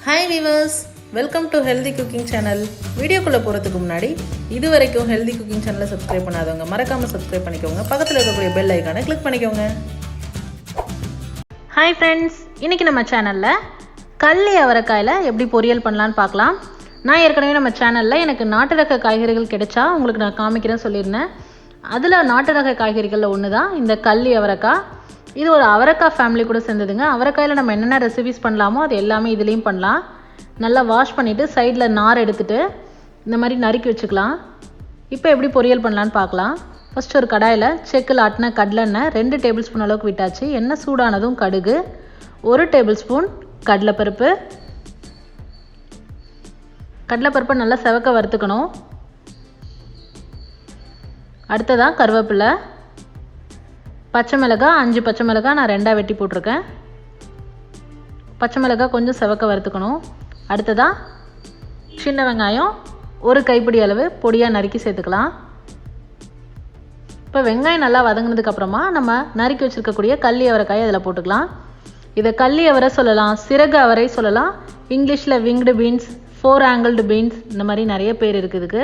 Hi viewers, welcome to Healthy Cooking Channel. வீடியோக்குள்ள போறதுக்கு முன்னாடி இதுவரைக்கும் Healthy Cooking Channel subscribe பண்ணாதவங்க மறக்காம subscribe பண்ணிக்கோங்க. பக்கத்துல இருக்கக்கூடிய bell icon-ஐ click பண்ணிக்கோங்க. Hi friends, இன்னைக்கு நம்ம சேனல்ல கல்லி அவரைக்காயில எப்படி பொரியல் பண்ணலாம்னு பார்க்கலாம். நான் ஏற்கனவே நம்ம சேனல்ல எனக்கு நாட்டு ரக காய்கறிகள் கிடைச்சா உங்களுக்கு நான் காமிக்கிறேன்னு சொல்லியிருந்தேன். அதுல நாட்டு ரக காய்கறிகள்ல ஒன்று தான் இந்த கல்லி அவரைக்காய். இது ஒரு அவரைக்காய் ஃபேமிலி கூட சேர்ந்ததுங்க. அவரைக்காயில் நம்ம என்னென்ன ரெசிபிஸ் பண்ணலாமோ அது எல்லாமே இதுலேயும் பண்ணலாம். நல்லா வாஷ் பண்ணிவிட்டு சைடில் நார் எடுத்துகிட்டு இந்த மாதிரி நறுக்கி வச்சுக்கலாம். இப்போ எப்படி பொரியல் பண்ணலான்னு பார்க்கலாம். ஃபஸ்ட் ஒரு கடாயில் செக்கில் ஆட்டின கடலெண்ணெய் 2 டேபிள் ஸ்பூன் அளவுக்கு விட்டாச்சு. எண்ணெய் சூடானதும் கடுகு, 1 டேபிள் ஸ்பூன் கடலைப்பருப்பு. கடலைப்பருப்பை நல்லா செவக்க வறுத்துக்கணும். அடுத்ததான் கருவேப்பிலை, பச்சை மிளகாய் 5 பச்சை மிளகாய் நான் 2ஆக வெட்டி போட்டிருக்கேன். பச்சை மிளகாய் கொஞ்சம் செவக்க வறுத்துக்கணும். அடுத்ததாக சின்ன வெங்காயம் 1 கைப்பிடி அளவு பொடியாக நறுக்கி சேர்த்துக்கலாம். இப்போ வெங்காயம் நல்லா வதங்கினதுக்கப்புறமா நம்ம நறுக்கி வச்சுருக்கக்கூடிய கல்லி அவரைக்காயை அதில் போட்டுக்கலாம். இதை கல்லி அவரை சொல்லலாம், சிறகு அவரை சொல்லலாம், இங்கிலீஷில் விங்டு பீன்ஸ், 4 ஆங்கிள்டு பீன்ஸ், இந்த மாதிரி நிறைய பேர் இருக்குதுக்கு.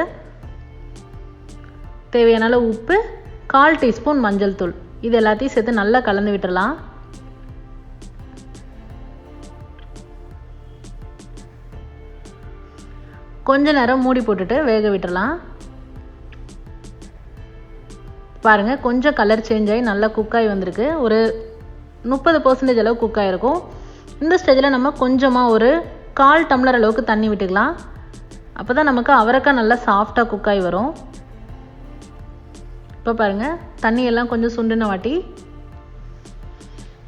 தேவையான உப்பு, 1/4 டீஸ்பூன் மஞ்சள் தூள், இது எல்லாத்தையும் சேர்த்து நல்லா கலந்து விட்டுறலாம். கொஞ்ச நேரம் மூடி போட்டுட்டு வேக விட்டுறலாம். பாருங்க, கொஞ்சம் கலர் சேஞ்ச் ஆகி நல்லா குக்காகி வந்திருக்கு. ஒரு 30% அளவு குக் ஆகிருக்கும். இந்த ஸ்டேஜில் நம்ம கொஞ்சமாக ஒரு 1/4 டம்ளர் அளவுக்கு தண்ணி விட்டுக்கலாம். அப்போ தான் நமக்கு அவரைக்காய் நல்லா சாஃப்டாக குக்காகி வரும். இப்போ பாருங்கள், தண்ணியெல்லாம் கொஞ்சம் சுண்டின வாட்டி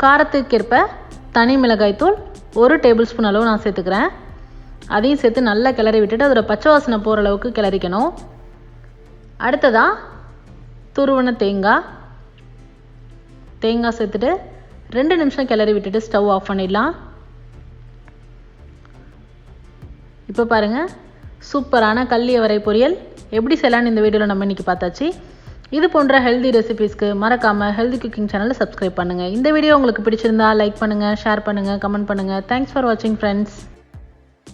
காரத்துக்கேற்ப தனி மிளகாய்த்தூள் 1 டேபிள் ஸ்பூன் அளவு நான் சேர்த்துக்கிறேன். அதையும் சேர்த்து நல்லா கிளறி விட்டுட்டு அதோட பச்சை வாசனை போகிற அளவுக்கு கிளறிக்கணும். அடுத்ததாக துருவன தேங்காய் சேர்த்துட்டு 2 நிமிஷம் கிளறி விட்டுட்டு ஸ்டவ் ஆஃப் பண்ணிடலாம். இப்போ பாருங்கள், சூப்பரான கல்லி அவரை பொரியல் எப்படி செய்யலான்னு இந்த வீடியோவில் நம்ம இன்றைக்கி பார்த்தாச்சு. இது போன்ற ஹெல்தி ரெசிபீஸ்க்கு மறக்காமல் ஹெல்தி குக்கிங் சேனலை சப்ஸ்கிரைப் பண்ணுங்கள். இந்த வீடியோ உங்களுக்கு பிடிச்சிருந்தா லைக் பண்ணுங்கள், ஷேர் பண்ணுங்கள், கமெண்ட் பண்ணுங்கள். தேங்க்ஸ் ஃபார் வாட்சிங் ஃப்ரெண்ட்ஸ்.